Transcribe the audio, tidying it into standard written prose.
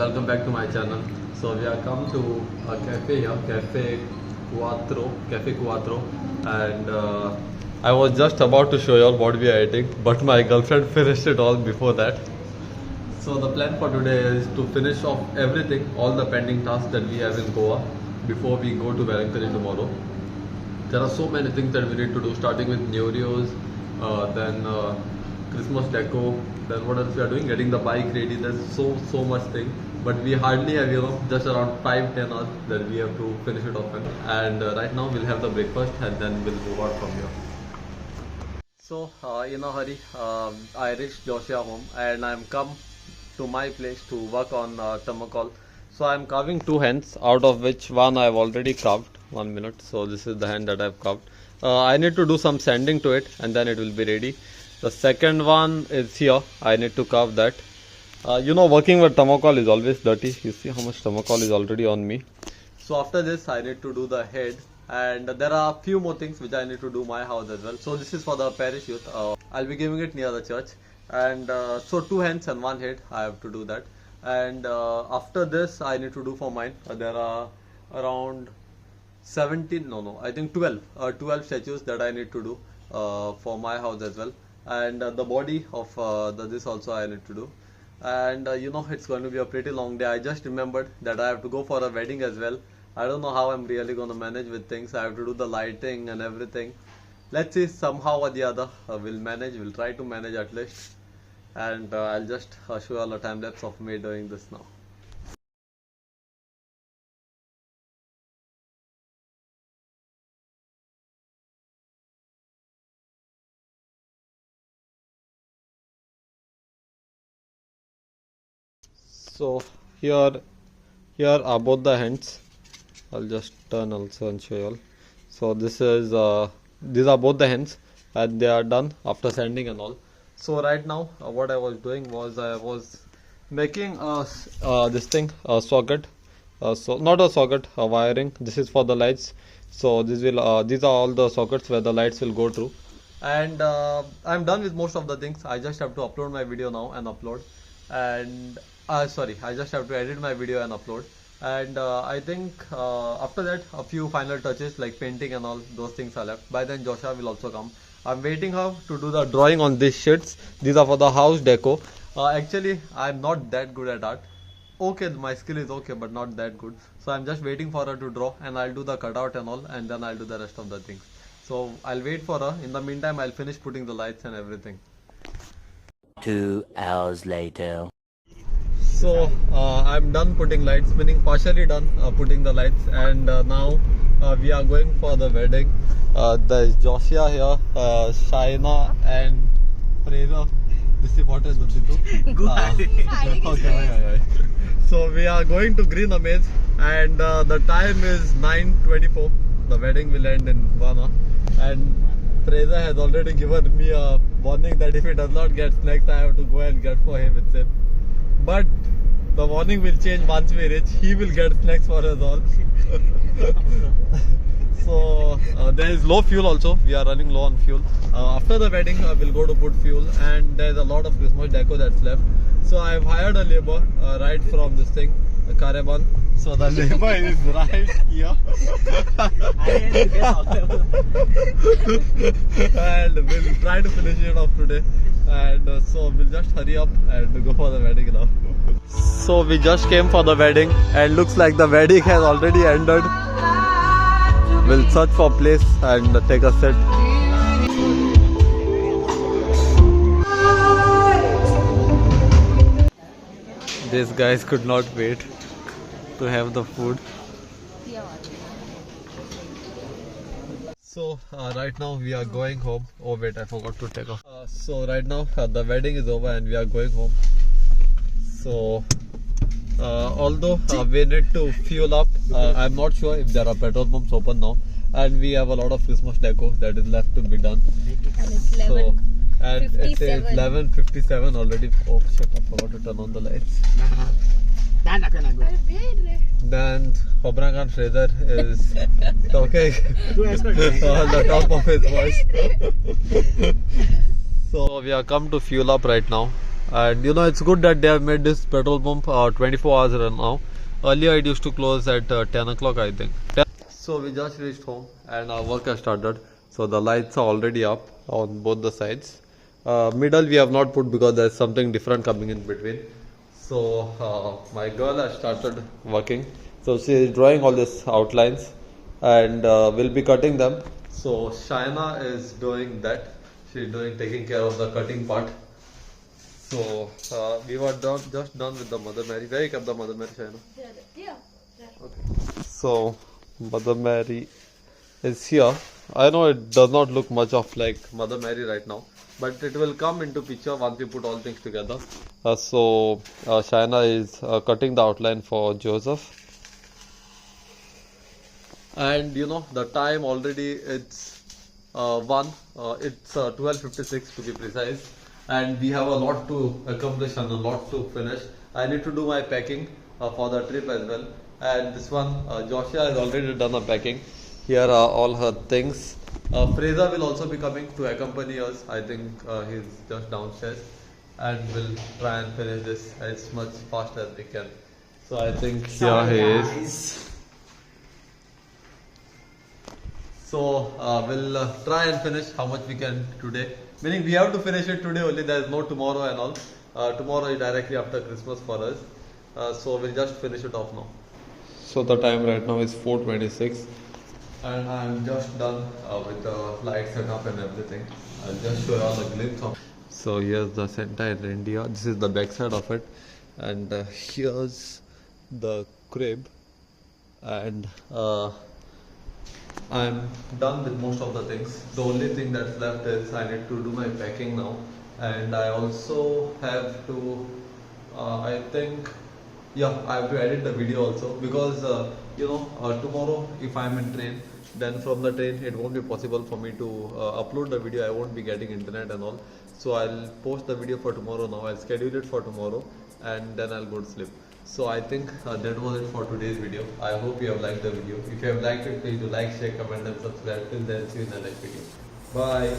welcome back to my channel. So we are come to a cafe here, Cafe Cuatro, and I was just about to show you all what we are eating, but my girlfriend finished it all before that. So the plan for today is to finish off everything, all the pending tasks that we have in Goa before we go to Wellington tomorrow. There are so many things that we need to do, starting with Neurios, then Christmas deco, then what else we are doing, getting the bike ready. There's so much thing, but we hardly have just around 5-10 hours that we have to finish it off. And right now we'll have the breakfast and then we'll move out from here. So in a hurry, I reached Joshua home and I'm come to my place to work on Tacol. So I'm carving 2 hens, out of which one I've already carved. 1 minute. So this is the hen that I've carved. I need to do some sanding to it and then it will be ready. The second one is here. I need to carve that. Working with Tacol is always dirty. You see how much Tacol is already on me. So after this, I need to do the head. And there are a few more things which I need to do my house as well. So this is for the parish youth. I'll be giving it near the church. And so 2 hens and 1 head. I have to do that. And after this, I need to do for mine. There are around 12 statues that I need to do for my house as well. And the body of this also I need to do. And it's going to be a pretty long day. I just remembered that I have to go for a wedding as well. I don't know how I'm really going to manage with things. I have to do the lighting and everything. Let's see, somehow or the other we'll manage. We'll try to manage at least. And I'll just show you all a time lapse of me doing this now. So here are both the hens. I'll just turn also and show you all. So this is these are both the hens and they are done after sanding and all. So right now what I was doing was I was making this thing a socket. So not a socket, a wiring. This is for the lights. So this will these are all the sockets where the lights will go through. And I'm done with most of the things. I just have to upload my video now and upload. And I just have to edit my video and upload. And I think after that a few final touches like painting and all those things are left. By then Joshua will also come. I'm waiting her to do the drawing on these sheets. These are for the house deco. Actually I'm not that good at art. Okay, my skill is okay but not that good. So I'm just waiting for her to draw and I'll do the cutout and all, and then I'll do the rest of the things. So I'll wait for her. In the meantime I'll finish putting the lights and everything. 2 hours later. So I'm done putting lights, meaning partially done putting the lights, and now we are going for the wedding. There's Joshua here, Shaina and Fraser. This is what is the okay. So we are going to Green Amaze and the time is 9:24. The wedding will end in 1 hour, and Fraser has already given me a warning that if he does not get snacks I have to go and get for him with him. But the warning will change once we reach. He will get snacks for us all. So there is low fuel also. We are running low on fuel. After the wedding we'll go to put fuel, and there is a lot of Christmas deco that's left. So I have hired a labor right from this thing, the caravan. So the labor is right here. And we'll try to finish it off today. And so we'll just hurry up and go for the wedding now. So we just came for the wedding and looks like the wedding has already ended. We'll search for a place and take a sit. These guys could not wait to have the food. So right now we are going home. Oh wait, I forgot to take off. So right now the wedding is over and we are going home. So although we need to fuel up, I'm not sure if there are petrol pumps open now, and we have a lot of Christmas deco that is left to be done. And it's 11. And it says 11:57 already. Oh shit, I forgot to turn on the lights. Then Hobrangan Fraser is talking on the top of his voice. So we are come to fuel up right now, And you know, it's good that they have made this petrol pump 24 hours run now. Earlier it used to close at 10 o'clock, I think. So we just reached home and our work has started. So the lights are already up on both the sides. Middle we have not put because there's something different coming in between. So my girl has started working. So she is drawing all these outlines and we'll be cutting them. So Shaina is doing that. She's taking care of the cutting part. So we were just done with the Mother Mary. Where you kept the Mother Mary, Shaina? Yeah. Okay. So Mother Mary is here. I know it does not look much of like Mother Mary right now, but it will come into picture once we put all things together. Shaina is cutting the outline for Joseph. And you know, the time already it's 12:56 to be precise, and we have a lot to accomplish and a lot to finish. I need to do my packing for the trip as well. And this one, Joshua has already done a packing. Here are all her things. Fraser will also be coming to accompany us. I think he's just downstairs, and we'll try and finish this as much fast as we can. So I think here he is. So we'll try and finish how much we can today. Meaning we have to finish it today only. There is no tomorrow and all. Tomorrow is directly after Christmas for us. So we'll just finish it off now. So the time right now is 4:26, and I'm just done with the light setup and everything. I'll just show you all a glimpse of. So here's the Santa in India. This is the back side of it, and here's the crib, and I'm done with most of the things. The only thing that's left is I need to do my packing now, and I also have to I think I have to edit the video also, because tomorrow if I'm in train, then from the train it won't be possible for me to upload the video. I won't be getting internet and all, so I'll post the video for tomorrow now. I'll schedule it for tomorrow and then I'll go to sleep. So I think that was it for today's video. I hope you have liked the video. If you have liked it, please do like, share, comment and subscribe. Till then, see you in the next video. Bye.